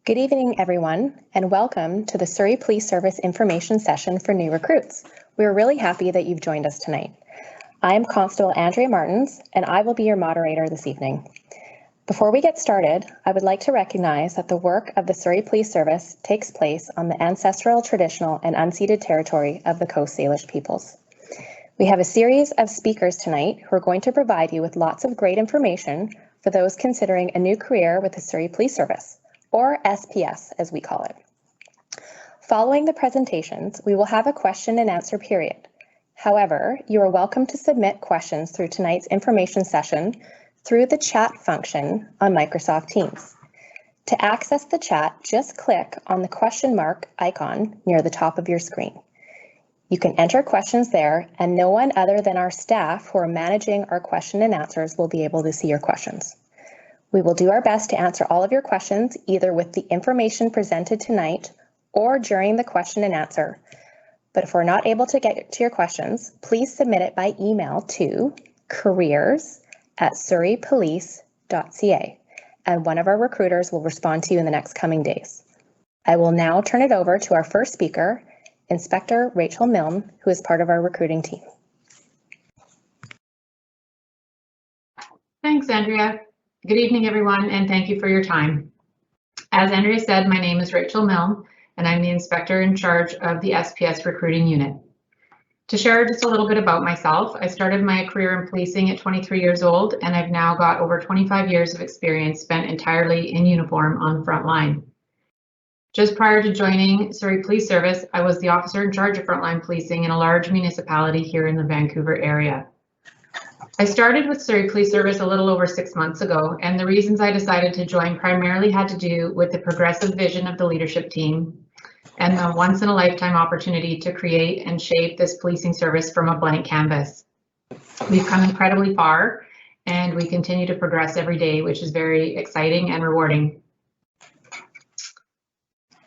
Good evening, everyone, and welcome to the Surrey Police Service information session for new recruits. We're really happy that you've joined us tonight. I'm Constable Andrea Martins, and I will be your moderator this evening. Before we get started, I would like to recognize that the work of the Surrey Police Service takes place on the ancestral, traditional, and unceded territory of the Coast Salish peoples. We have a series of speakers tonight who are going to provide you with lots of great information for those considering a new career with the Surrey Police Service, or SPS as we call it. Following the presentations, we will have a question and answer period. However, you are welcome to submit questions through tonight's information session through the chat function on Microsoft Teams. To access the chat, just click on the question mark icon near the top of your screen. You can enter questions there, and no one other than our staff who are managing our question and answers will be able to see your questions. We will do our best to answer all of your questions, either with the information presented tonight or during the question and answer. But if we're not able to get to your questions, please submit it by email to careers@surreypolice.ca, and one of our recruiters will respond to you in the next coming days. I will now turn it over to our first speaker, Inspector Rachel Milne, who is part of our recruiting team. Thanks, Andrea. Good evening, everyone, and thank you for your time. As Andrea said, my name is Rachel Milne, and I'm the inspector in charge of the SPS Recruiting Unit. To share just a little bit about myself, I started my career in policing at 23 years old, and I've now got over 25 years of experience spent entirely in uniform on the front line. Just prior to joining Surrey Police Service, I was the officer in charge of frontline policing in a large municipality here in the Vancouver area. I started with Surrey Police Service a little over 6 months ago, and the reasons I decided to join primarily had to do with the progressive vision of the leadership team and the once-in-a-lifetime opportunity to create and shape this policing service from a blank canvas. We've come incredibly far, and we continue to progress every day, which is very exciting and rewarding.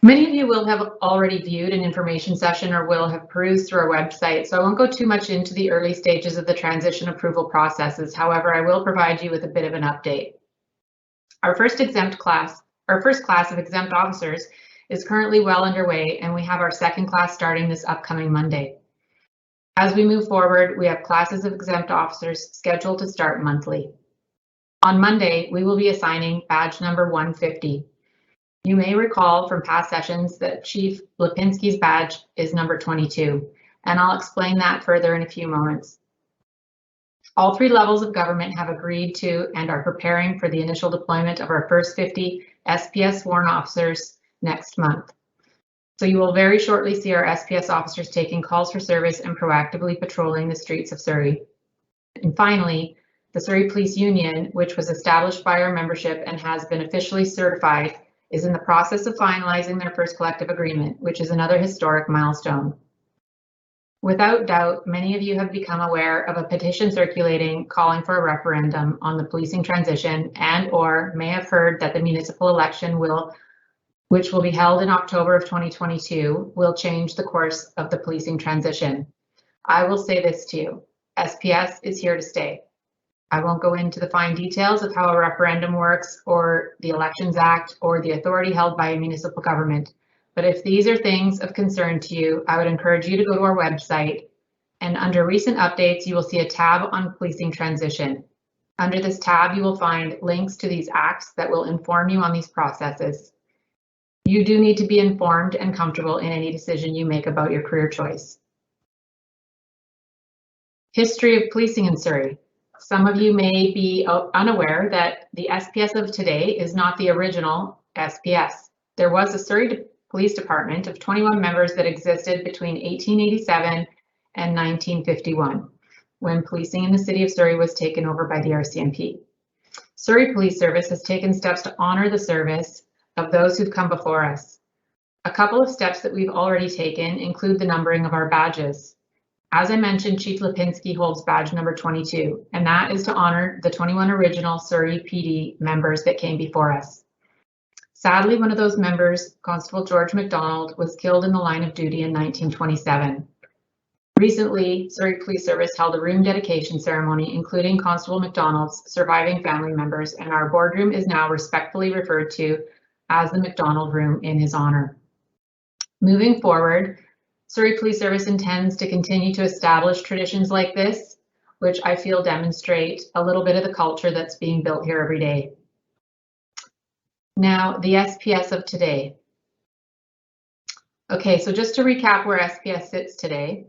Many of you will have already viewed an information session or will have perused through our website, so I won't go too much into the early stages of the transition approval processes. However, I will provide you with a bit of an update. Our first class of exempt officers is currently well underway, and we have our second class starting this upcoming Monday. As we move forward, we have classes of exempt officers scheduled to start monthly. On Monday, we will be assigning badge number 150. You may recall from past sessions that Chief Lipinski's badge is number 22, and I'll explain that further in a few moments. All three levels of government have agreed to and are preparing for the initial deployment of our first 50 SPS sworn officers next month. So you will very shortly see our SPS officers taking calls for service and proactively patrolling the streets of Surrey. And finally, the Surrey Police Union, which was established by our membership and has been officially certified, is in the process of finalizing their first collective agreement, which is another historic milestone. Without doubt, many of you have become aware of a petition circulating calling for a referendum on the policing transition and/or may have heard that the municipal election which will be held in October of 2022, will change the course of the policing transition. I will say this to you, SPS is here to stay. I won't go into the fine details of how a referendum works or the Elections Act or the authority held by a municipal government. But if these are things of concern to you, I would encourage you to go to our website, and under recent updates, you will see a tab on policing transition. Under this tab, you will find links to these acts that will inform you on these processes. You do need to be informed and comfortable in any decision you make about your career choice. History of policing in Surrey. Some of you may be unaware that the SPS of today is not the original SPS. There was a Surrey Police Department of 21 members that existed between 1887 and 1951, when policing in the city of Surrey was taken over by the RCMP. Surrey Police Service has taken steps to honor the service of those who've come before us. A couple of steps that we've already taken include the numbering of our badges. As I mentioned, Chief Lipinski holds badge number 22, and that is to honor the 21 original Surrey PD members that came before us. Sadly, one of those members, Constable George MacDonald, was killed in the line of duty in 1927. Recently, Surrey Police Service held a room dedication ceremony, including Constable MacDonald's surviving family members, and our boardroom is now respectfully referred to as the McDonald Room in his honor. Moving forward, Surrey Police Service intends to continue to establish traditions like this, which I feel demonstrate a little bit of the culture that's being built here every day. Now, the SPS of today. Okay, so just to recap where SPS sits today,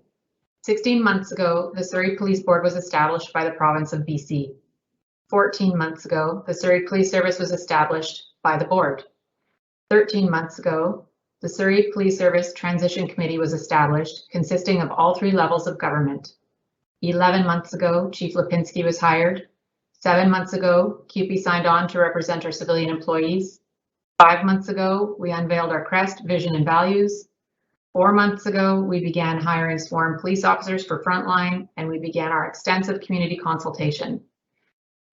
16 months ago, the Surrey Police Board was established by the province of BC. 14 months ago, the Surrey Police Service was established by the board. 13 months ago, the Surrey Police Service Transition Committee was established, consisting of all 3 levels of government. 11 months ago, Chief Lipinski was hired. 7 months ago, CUPE signed on to represent our civilian employees. 5 months ago, we unveiled our crest, vision, and values. 4 months ago, we began hiring sworn police officers for frontline, and we began our extensive community consultation.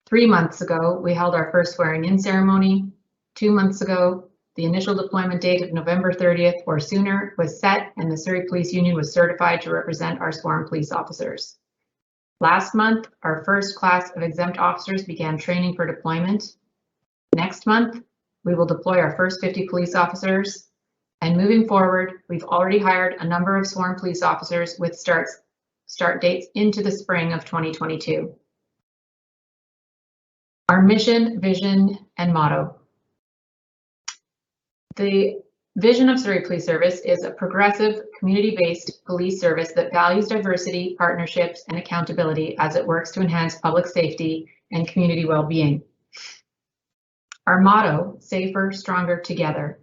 3 months ago, we held our first swearing-in ceremony. 2 months ago, the initial deployment date of November 30th or sooner was set, and the Surrey Police Union was certified to represent our sworn police officers. Last month, our first class of exempt officers began training for deployment. Next month, we will deploy our first 50 police officers. And moving forward, we've already hired a number of sworn police officers with start dates into the spring of 2022. Our mission, vision, and motto. The vision of Surrey Police Service is a progressive, community-based police service that values diversity, partnerships, and accountability as it works to enhance public safety and community well-being. Our motto, safer, stronger, together.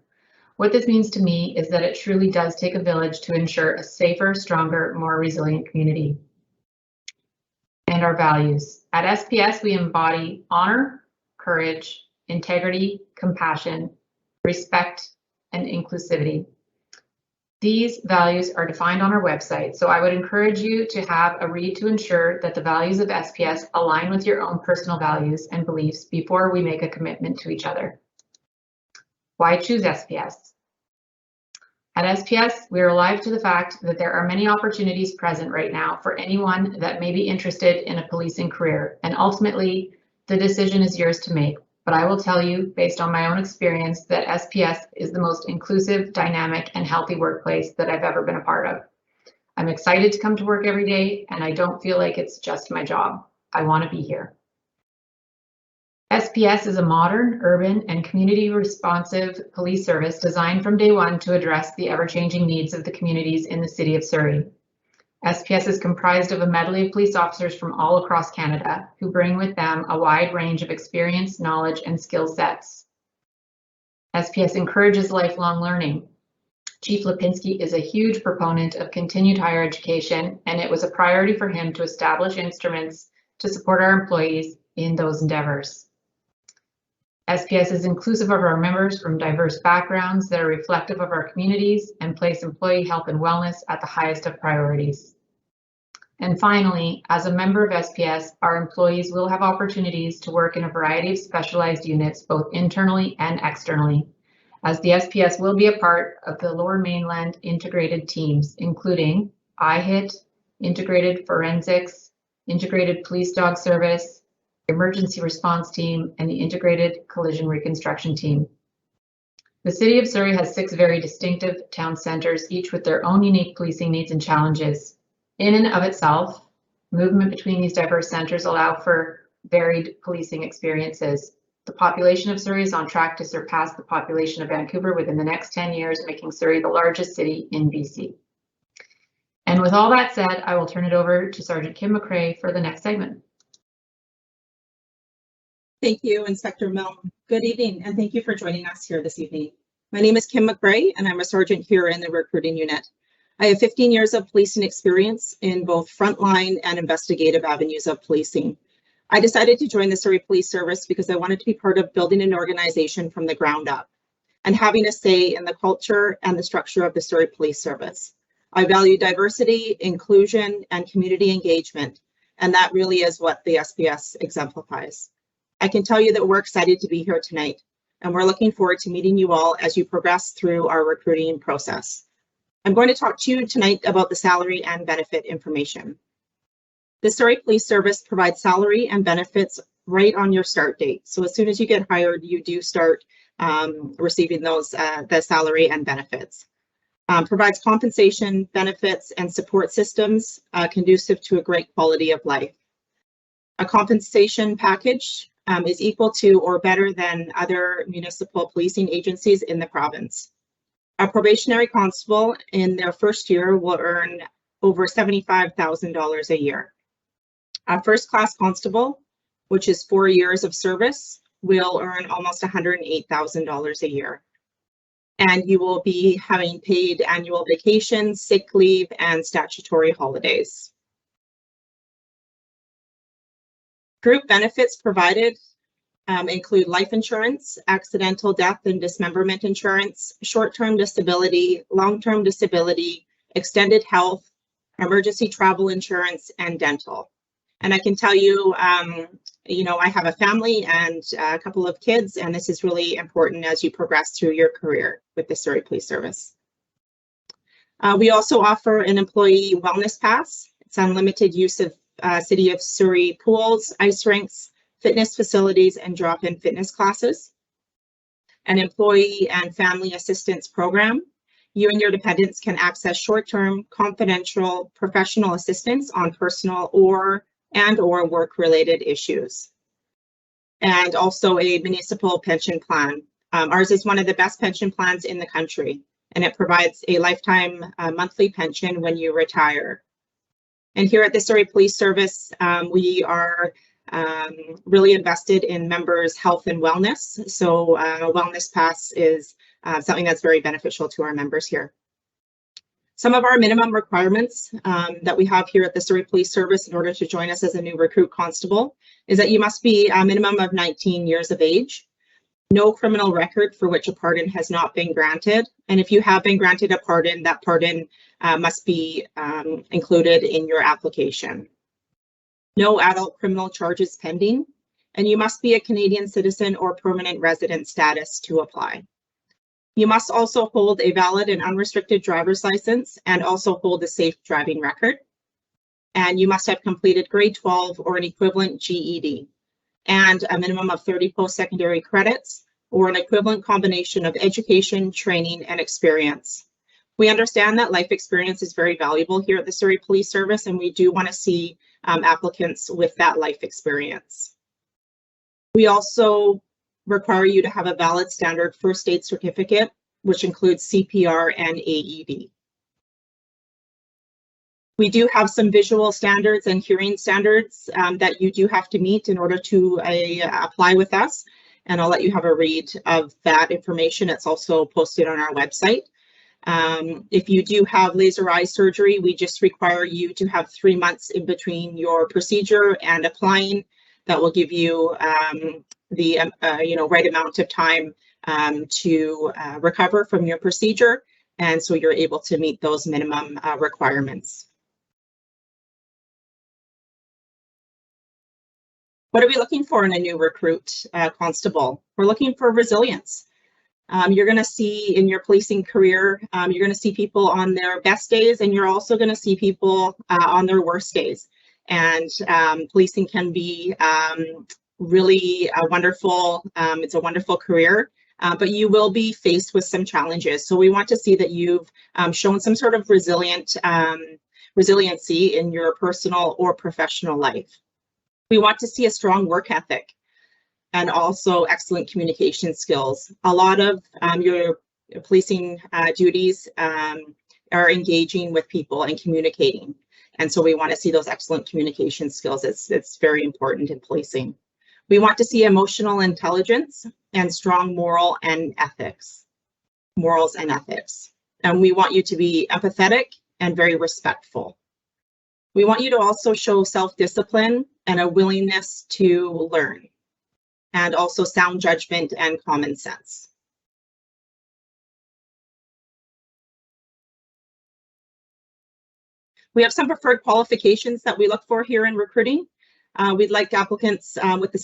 What this means to me is that it truly does take a village to ensure a safer, stronger, more resilient community. And our values. At SPS, we embody honor, courage, integrity, compassion, respect, and inclusivity. These values are defined on our website, so I would encourage you to have a read to ensure that the values of SPS align with your own personal values and beliefs before we make a commitment to each other. Why choose SPS? At SPS, we are alive to the fact that there are many opportunities present right now for anyone that may be interested in a policing career, and ultimately, the decision is yours to make. But I will tell you, based on my own experience, that SPS is the most inclusive, dynamic, and healthy workplace that I've ever been a part of. I'm excited to come to work every day, and I don't feel like it's just my job. I want to be here. SPS is a modern, urban, and community-responsive police service designed from day one to address the ever-changing needs of the communities in the city of Surrey. SPS is comprised of a medley of police officers from all across Canada who bring with them a wide range of experience, knowledge, and skill sets. SPS encourages lifelong learning. Chief Lipinski is a huge proponent of continued higher education, and it was a priority for him to establish instruments to support our employees in those endeavors. SPS is inclusive of our members from diverse backgrounds that are reflective of our communities and place employee health and wellness at the highest of priorities. And finally, as a member of SPS, our employees will have opportunities to work in a variety of specialized units, both internally and externally, as the SPS will be a part of the Lower Mainland integrated teams, including IHIT, Integrated Forensics, Integrated Police Dog Service, Emergency Response Team, and the Integrated Collision Reconstruction Team. The City of Surrey has 6 very distinctive town centres, each with their own unique policing needs and challenges. In and of itself, movement between these diverse centres allow for varied policing experiences. The population of Surrey is on track to surpass the population of Vancouver within the next 10 years, making Surrey the largest city in BC. And with all that said, I will turn it over to Sergeant Kim McRae for the next segment. Thank you, Inspector Milne. Good evening, and thank you for joining us here this evening. My name is Kim McRae, and I'm a sergeant here in the recruiting unit. I have 15 years of policing experience in both frontline and investigative avenues of policing. I decided to join the Surrey Police Service because I wanted to be part of building an organization from the ground up and having a say in the culture and the structure of the Surrey Police Service. I value diversity, inclusion, and community engagement, and that really is what the SPS exemplifies. I can tell you that we're excited to be here tonight, and we're looking forward to meeting you all as you progress through our recruiting process. I'm going to talk to you tonight about the salary and benefit information. The Surrey Police Service provides salary and benefits right on your start date. So as soon as you get hired, you do start receiving those the salary and benefits. Provides compensation, benefits, and support systems conducive to a great quality of life. A compensation package is equal to or better than other municipal policing agencies in the province. A probationary constable in their first year will earn over $75,000 a year. A first-class constable, which is 4 years of service, will earn almost $108,000 a year. And you will be having paid annual vacation, sick leave, and statutory holidays. Group benefits provided include life insurance, accidental death and dismemberment insurance, short-term disability, long-term disability, extended health, emergency travel insurance, and dental. And I can tell you, I have a family and a couple of kids, and this is really important as you progress through your career with the Surrey Police Service. We also offer an employee wellness pass. It's unlimited use of City of Surrey pools, ice rinks, fitness facilities, and drop-in fitness classes. An employee and family assistance program. You and your dependents can access short-term, confidential, professional assistance on personal or work-related issues. And also a municipal pension plan. Ours is one of the best pension plans in the country, and it provides a lifetime monthly pension when you retire. And here at the Surrey Police Service, we are really invested in members' health and wellness. So a wellness pass is something that's very beneficial to our members here. Some of our minimum requirements that we have here at the Surrey Police Service in order to join us as a new recruit constable is that you must be a minimum of 19 years of age, no criminal record for which a pardon has not been granted, and if you have been granted a pardon, that pardon must be included in your application. No adult criminal charges pending, and you must be a Canadian citizen or permanent resident status to apply. You must also hold a valid and unrestricted driver's license and also hold a safe driving record. And you must have completed grade 12 or an equivalent GED and a minimum of 30 post-secondary credits or an equivalent combination of education, training, and experience. We understand that life experience is very valuable here at the Surrey Police Service, and we do want to see applicants with that life experience. We also require you to have a valid standard first aid certificate, which includes CPR and AED. We do have some visual standards and hearing standards that you do have to meet in order to apply with us, and I'll let you have a read of that information. It's also posted on our website. If you do have laser eye surgery, we just require you to have 3 months in between your procedure and applying. That will give you the right amount of time to recover from your procedure, and so you're able to meet those minimum requirements. What are we looking for in a new recruit constable? We're looking for resilience. You're going to see in your policing career, you're going to see people on their best days, and you're also going to see people on their worst days. And policing can be really wonderful. It's a wonderful career, but you will be faced with some challenges. So we want to see that you've shown some sort of resiliency in your personal or professional life. We want to see a strong work ethic and also excellent communication skills. A lot of your policing duties are engaging with people and communicating. And so we want to see those excellent communication skills. It's very important in policing. We want to see emotional intelligence and strong morals and ethics. And we want you to be empathetic and very respectful. We want you to also show self-discipline and a willingness to learn, and also sound judgment and common sense. We have some preferred qualifications that we look for here in recruiting. We'd like applicants with the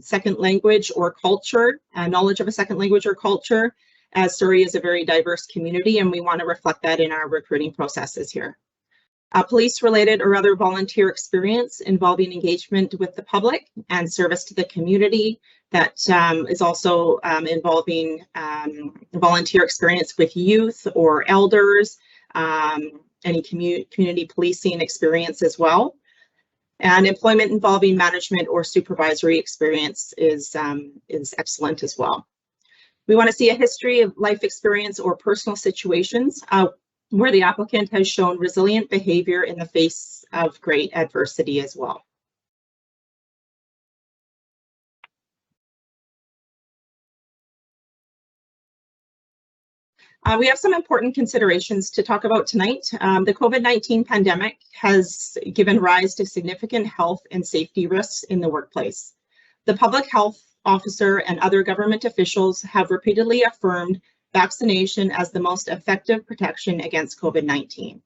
second language or culture, knowledge of a second language or culture, as Surrey is a very diverse community, and we want to reflect that in our recruiting processes here. Police-related or other volunteer experience involving engagement with the public and service to the community, that is also involving volunteer experience with youth or elders, any community policing experience as well. And employment involving management or supervisory experience is excellent as well. We want to see a history of life experience or personal situations where the applicant has shown resilient behavior in the face of great adversity as well. We have some important considerations to talk about tonight. The COVID-19 pandemic has given rise to significant health and safety risks in the workplace. The public health officer and other government officials have repeatedly affirmed vaccination as the most effective protection against COVID-19.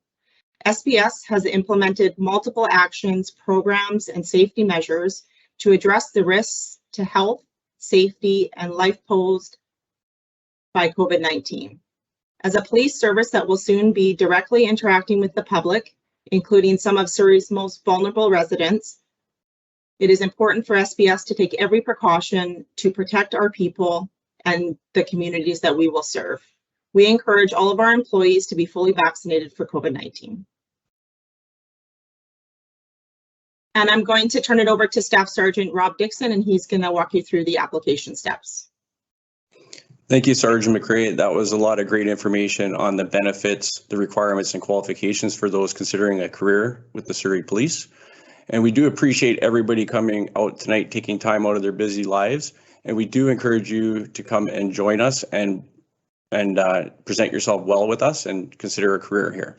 SPS has implemented multiple actions, programs, and safety measures to address the risks to health, safety, and life posed by COVID-19. As a police service that will soon be directly interacting with the public, including some of Surrey's most vulnerable residents, it is important for SPS to take every precaution to protect our people and the communities that we will serve. We encourage all of our employees to be fully vaccinated for COVID-19. And I'm going to turn it over to Staff Sergeant Rob Dixon, and he's going to walk you through the application steps. Thank you, Sergeant McRae. That was a lot of great information on the benefits, the requirements, and qualifications for those considering a career with the Surrey Police. And we do appreciate everybody coming out tonight, taking time out of their busy lives. And we do encourage you to come and join us and present yourself well with us and consider a career here.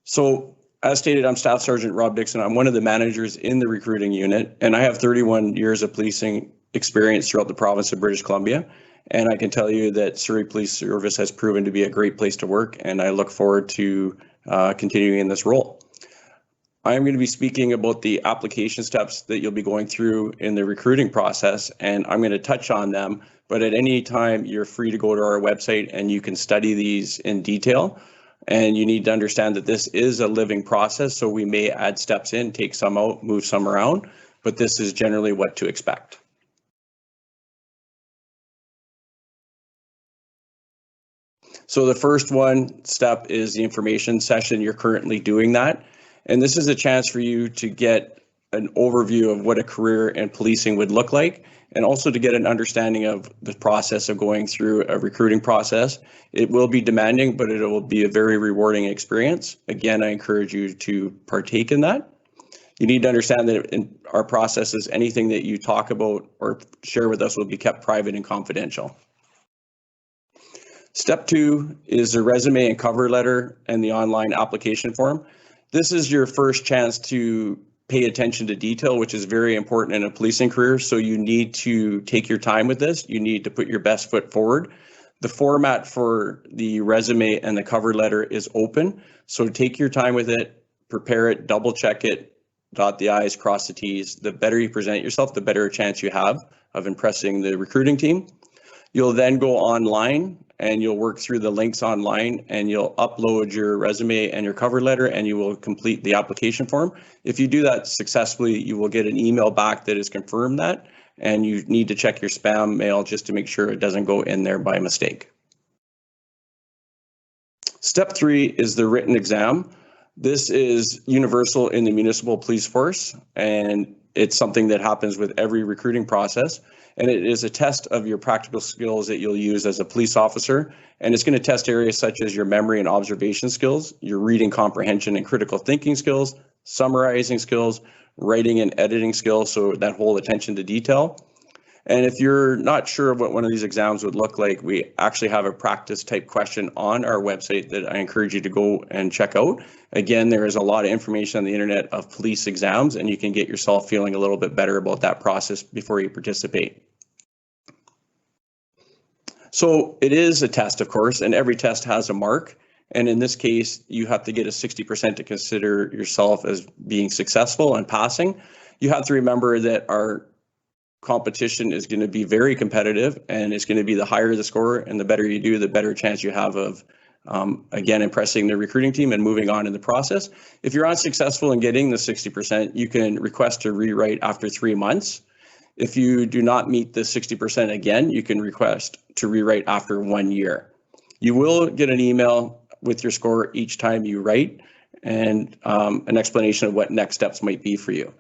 So, as stated, I'm Staff Sergeant Rob Dixon. I'm one of the managers in the recruiting unit, and I have 31 years of policing experience throughout the province of British Columbia. And I can tell you that Surrey Police Service has proven to be a great place to work, and I look forward to continuing in this role. I am going to be speaking about the application steps that you'll be going through in the recruiting process, and I'm going to touch on them, but at any time you're free to go to our website and you can study these in detail. And you need to understand that this is a living process, so we may add steps in, take some out, move some around, but this is generally what to expect. So the first step is the information session. You're currently doing that. And this is a chance for you to get an overview of what a career in policing would look like, and also to get an understanding of the process of going through a recruiting process. It will be demanding, but it will be a very rewarding experience. Again, I encourage you to partake in that. You need to understand that in our processes, anything that you talk about or share with us will be kept private and confidential. Step 2 is the resume and cover letter and the online application form. This is your first chance to pay attention to detail, which is very important in a policing career. So you need to take your time with this. You need to put your best foot forward. The format for the resume and the cover letter is open. So take your time with it, prepare it, double check it, dot the I's, cross the T's. The better you present yourself, the better chance you have of impressing the recruiting team. You'll then go online and you'll work through the links online and you'll upload your resume and your cover letter and you will complete the application form. If you do that successfully, you will get an email back that has confirmed that, and you need to check your spam mail just to make sure it doesn't go in there by mistake. Step 3 is the written exam. This is universal in the municipal police force, and it's something that happens with every recruiting process. And it is a test of your practical skills that you'll use as a police officer. And it's going to test areas such as your memory and observation skills, your reading comprehension and critical thinking skills, summarizing skills, writing and editing skills, so that whole attention to detail. And if you're not sure of what one of these exams would look like, we actually have a practice type question on our website that I encourage you to go and check out. Again, there is a lot of information on the internet of police exams, and you can get yourself feeling a little bit better about that process before you participate. So it is a test, of course, and every test has a mark. And in this case, you have to get a 60% to consider yourself as being successful and passing. You have to remember that our competition is going to be very competitive, and it's going to be the higher the score and the better you do, the better chance you have of, again, impressing the recruiting team and moving on in the process. If you're unsuccessful in getting the 60%, you can request to rewrite after 3 months. If you do not meet the 60% again, you can request to rewrite after 1 year. You will get an email with your score each time you write and an explanation of what next steps might be for you.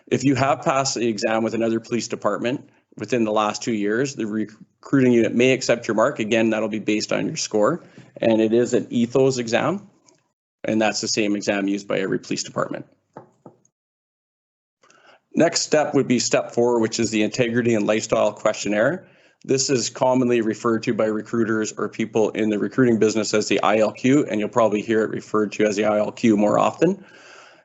If you have passed the exam with another police department within the last 2 years, the recruiting unit may accept your mark. Again, that'll be based on your score, and it is an ethos exam, and that's the same exam used by every police department. Next step would be step 4, which is the integrity and lifestyle questionnaire. This is commonly referred to by recruiters or people in the recruiting business as the ILQ, and you'll probably hear it referred to as the ILQ more often.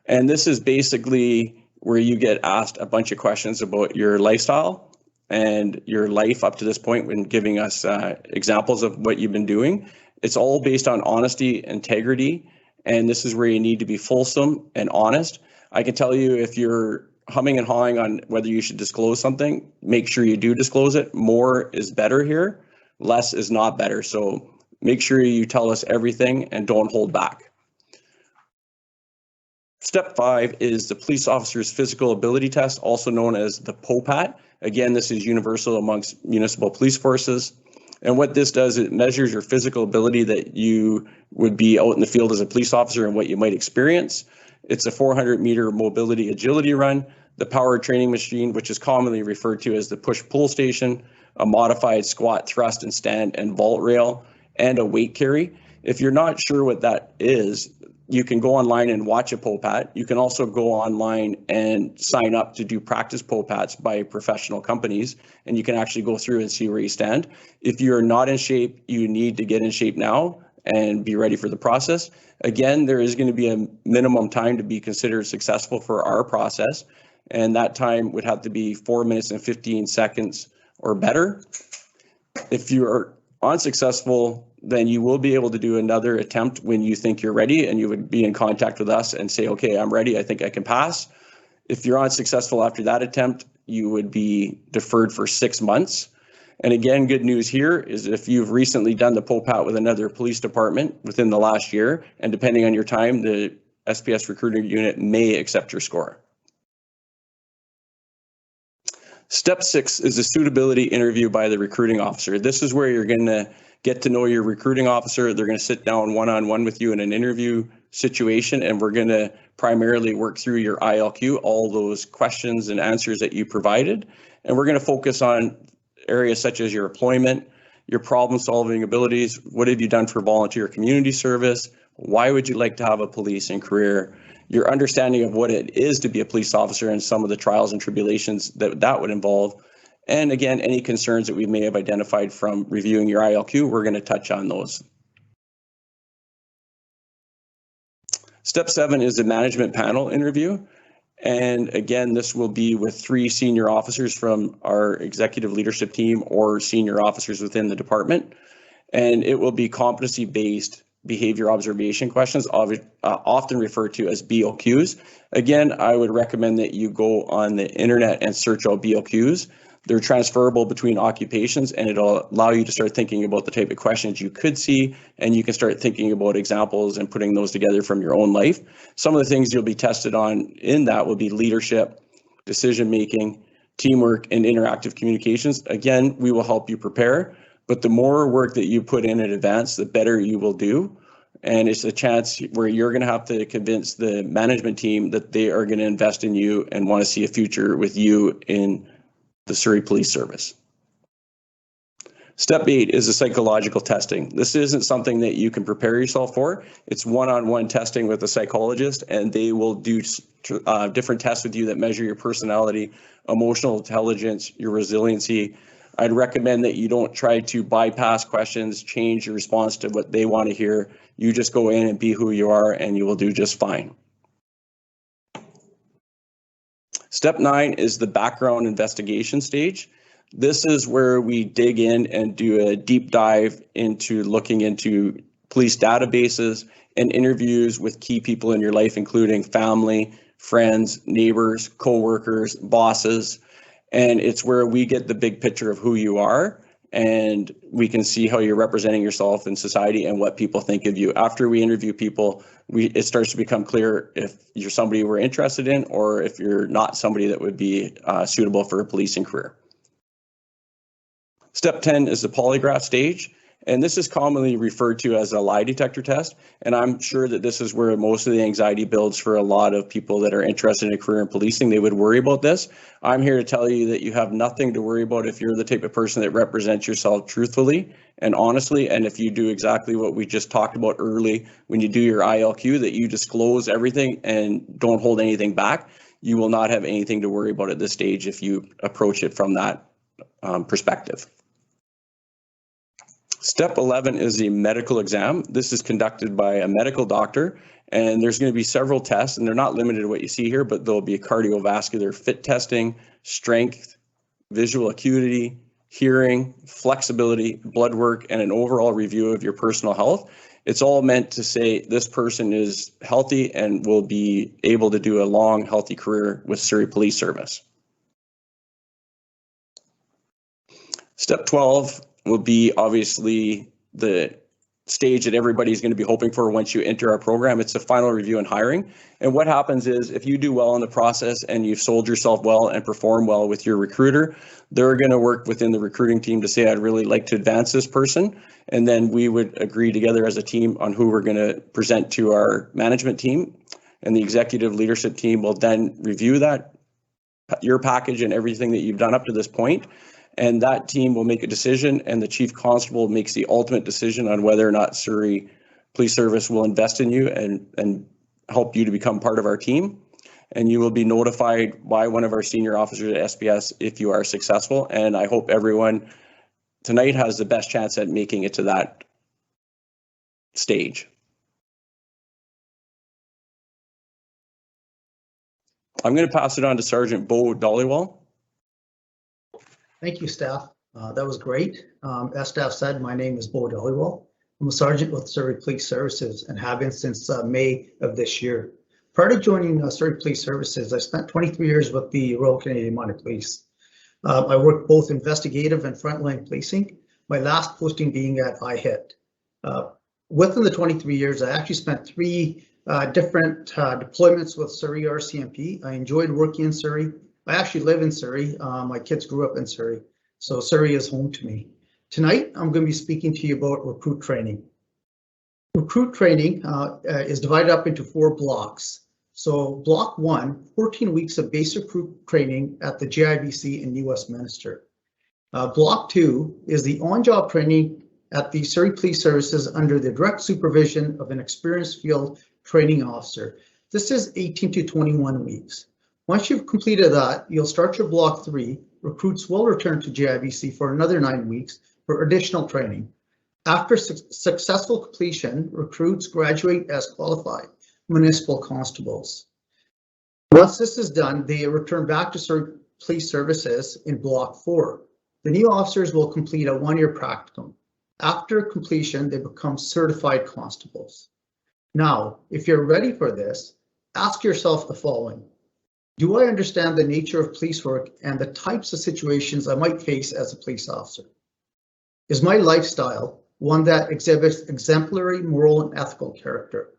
And this is basically where you get asked a bunch of questions about your lifestyle and your life up to this point when giving us examples of what you've been doing. It's all based on honesty, integrity, and this is where you need to be fulsome and honest. I can tell you if you're humming and hawing on whether you should disclose something, make sure you do disclose it. More is better here, less is not better. So make sure you tell us everything and don't hold back. Step 5 is the police officer's physical ability test, also known as the POPAT. Again, this is universal amongst municipal police forces. And what this does, it measures your physical ability that you would be out in the field as a police officer and what you might experience. It's a 400-meter mobility agility run, the powered training machine, which is commonly referred to as the push-pull station, a modified squat, thrust, and stand and vault rail, and a weight carry. If you're not sure what that is, you can go online and watch a POPAT. You can also go online and sign up to do practice POPATs by professional companies, and you can actually go through and see where you stand. If you're not in shape, you need to get in shape now and be ready for the process. Again, there is going to be a minimum time to be considered successful for our process, and that time would have to be 4 minutes and 15 seconds or better. If you are unsuccessful, then you will be able to do another attempt when you think you're ready, and you would be in contact with us and say, okay, I'm ready, I think I can pass. If you're unsuccessful after that attempt, you would be deferred for 6 months. And again, good news here is if you've recently done the POPAT with another police department within the last year, and depending on your time, the SPS Recruiting Unit may accept your score. Step 6 is a suitability interview by the recruiting officer. This is where you're going to get to know your recruiting officer. They're going to sit down one-on-one with you in an interview situation, and we're going to primarily work through your ILQ, all those questions and answers that you provided. And we're going to focus on areas such as your employment, your problem-solving abilities, what have you done for volunteer community service, why would you like to have a policing career, your understanding of what it is to be a police officer and some of the trials and tribulations that would involve, and again, any concerns that we may have identified from reviewing your ILQ, we're going to touch on those. Step 7 is the management panel interview. And again, this will be with 3 senior officers from our executive leadership team or senior officers within the department. And it will be competency-based behavior observation questions, often referred to as BOQs. Again, I would recommend that you go on the internet and search out BOQs. They're transferable between occupations, and it'll allow you to start thinking about the type of questions you could see, and you can start thinking about examples and putting those together from your own life. Some of the things you'll be tested on in that will be leadership, decision-making, teamwork, and interactive communications. Again, we will help you prepare, but the more work that you put in advance, the better you will do. And it's a chance where you're going to have to convince the management team that they are going to invest in you and want to see a future with you in the Surrey Police Service. Step 8 is the psychological testing. This isn't something that you can prepare yourself for. It's one-on-one testing with a psychologist, and they will do different tests with you that measure your personality, emotional intelligence, your resiliency. I'd recommend that you don't try to bypass questions, change your response to what they want to hear. You just go in and be who you are, and you will do just fine. Step 9 is the background investigation stage. This is where we dig in and do a deep dive into looking into police databases and interviews with key people in your life, including family, friends, neighbors, co-workers, bosses. And it's where we get the big picture of who you are and we can see how you're representing yourself in society and what people think of you. After we interview people, it starts to become clear if you're somebody we're interested in or if you're not somebody that would be suitable for a policing career. Step 10 is the polygraph stage. And this is commonly referred to as a lie detector test. And I'm sure that this is where most of the anxiety builds for a lot of people that are interested in a career in policing. They would worry about this. I'm here to tell you that you have nothing to worry about if you're the type of person that represents yourself truthfully and honestly. And if you do exactly what we just talked about early, when you do your ILQ, that you disclose everything and don't hold anything back, you will not have anything to worry about at this stage if you approach it from that perspective. Step 11 is the medical exam. This is conducted by a medical doctor, and there's going to be several tests, and they're not limited to what you see here, but there'll be cardiovascular fit testing, strength, visual acuity, hearing, flexibility, blood work, and an overall review of your personal health. It's all meant to say this person is healthy and will be able to do a long, healthy career with Surrey Police Service. Step 12 will be obviously the stage that everybody's going to be hoping for once you enter our program. It's the final review and hiring. And what happens is if you do well in the process and you've sold yourself well and perform well with your recruiter, they're going to work within the recruiting team to say, I'd really like to advance this person. And then we would agree together as a team on who we're going to present to our management team. And the executive leadership team will then review that, your package and everything that you've done up to this point. And that team will make a decision, and the chief constable makes the ultimate decision on whether or not Surrey Police Service will invest in you and help you to become part of our team. And you will be notified by one of our senior officers at SPS if you are successful. And I hope everyone tonight has the best chance at making it to that stage. I'm going to pass it on to Sergeant Bo Dollywall. Thank you, staff. That was great. As staff said, my name is Bo Dollywall. I'm a sergeant with Surrey Police Services and have been since May of this year. Prior to joining Surrey Police Services, I spent 23 years with the Royal Canadian Mounted Police. I worked both investigative and frontline policing, my last posting being at IHIT. Within the 23 years, I actually spent 3 different deployments with Surrey RCMP. I enjoyed working in Surrey. I actually live in Surrey. My kids grew up in Surrey, so Surrey is home to me. Tonight, I'm going to be speaking to you about recruit training. Recruit training is divided up into 4 blocks. So block 1, 14 weeks of basic recruit training at the GIBC in New Westminster. Block 2 is the on-job training at the Surrey Police Services under the direct supervision of an experienced field training officer. This is 18 to 21 weeks. Once you've completed that, you'll start your block 3. Recruits will return to GIBC for another 9 weeks for additional training. After successful completion, recruits graduate as qualified municipal constables. Once this is done, they return back to Surrey Police Services in block 4. The new officers will complete a 1-year practicum. After completion, they become certified constables. Now, if you're ready for this, ask yourself the following. Do I understand the nature of police work and the types of situations I might face as a police officer? Is my lifestyle one that exhibits exemplary moral and ethical character?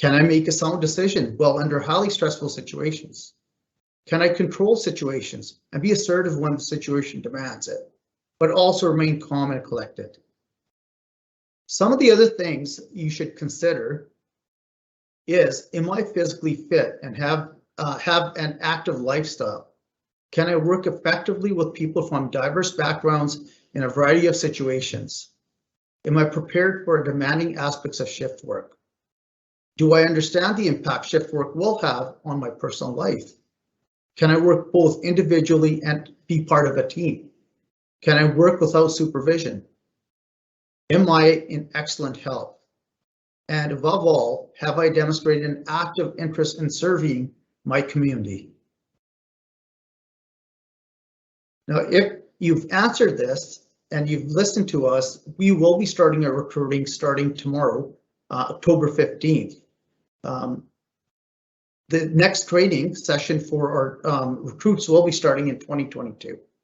Can I make a sound decision while under highly stressful situations? Can I control situations and be assertive when the situation demands it, but also remain calm and collected? Some of the other things you should consider is, am I physically fit and have an active lifestyle? Can I work effectively with people from diverse backgrounds in a variety of situations? Am I prepared for demanding aspects of shift work? Do I understand the impact shift work will have on my personal life? Can I work both individually and be part of a team? Can I work without supervision? Am I in excellent health? And above all, have I demonstrated an active interest in serving my community? Now, if you've answered this and you've listened to us, we will be starting our recruiting starting tomorrow, October 15th. The next training session for our recruits will be starting in 2022.